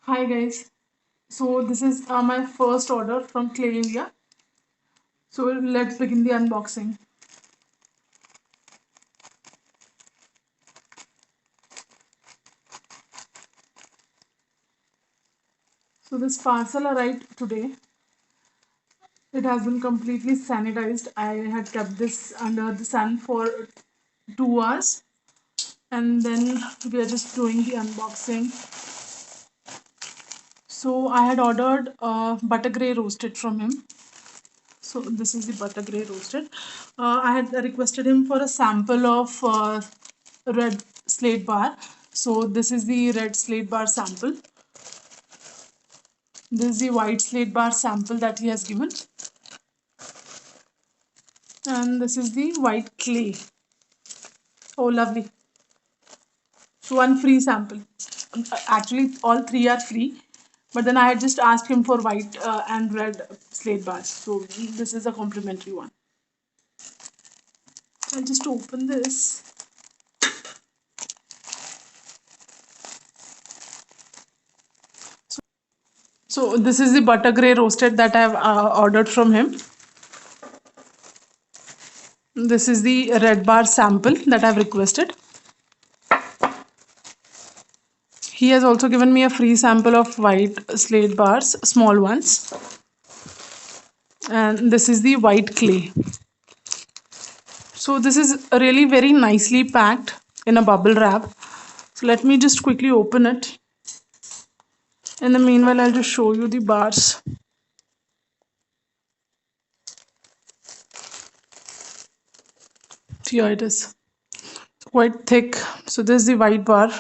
Hi guys. So this is my first order from Clay India. So let's begin the unboxing. So this parcel arrived today. It has been completely sanitized. I had kept this under the sun for 2 hours, and then we are just doing the unboxing. So I had ordered butter grey roasted from him. So this is the butter grey roasted. I had requested him for a sample of red slate bar. So this is the red slate bar sample. This is the white slate bar sample that he has given. And this is the white clay. Oh, lovely. So one free sample. Actually, all three are free. But then I had just asked him for white and red slate bars. So this is a complimentary one. I'll just open this. So this is the butter grey roasted that I've ordered from him. This is the red bar sample that I've requested. He has also given me a free sample of white slate bars, small ones. And this is the white clay. So this is really very nicely packed in a bubble wrap. So let me just quickly open it. In the meanwhile, I'll just show you the bars. Here it is. Quite thick. So this is the white bar.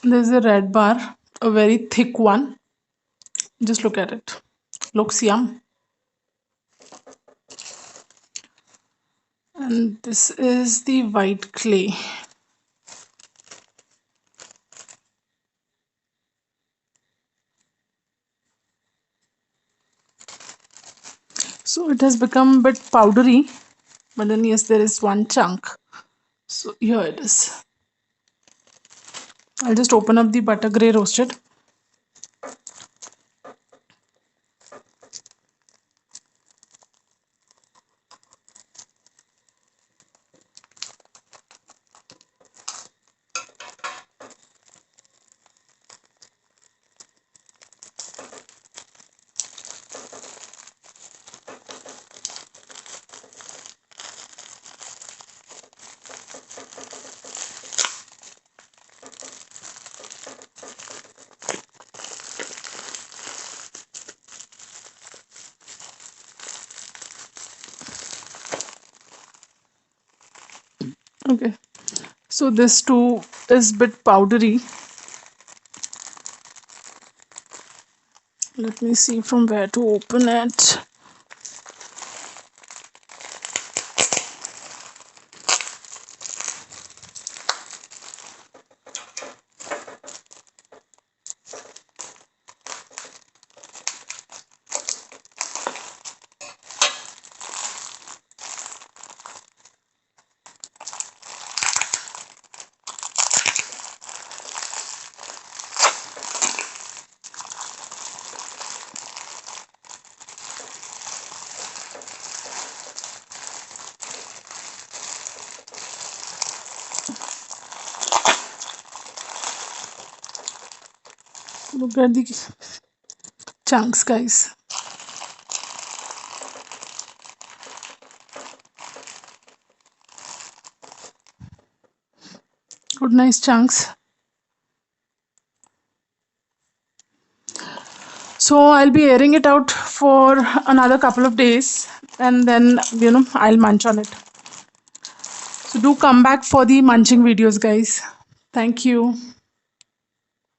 This is a red bar, a very thick one. Just look at it. Looks yum. And this is the white clay. So it has become a bit powdery, but then yes, there is one chunk. So here it is. I'll just open up the butter grey roasted. Okay, so this too is a bit powdery. Let me see from where to open it. Look at the chunks, guys. Good, nice chunks. So I'll be airing it out for another couple of days, and then I'll munch on it. So do come back for the munching videos, guys. Thank you.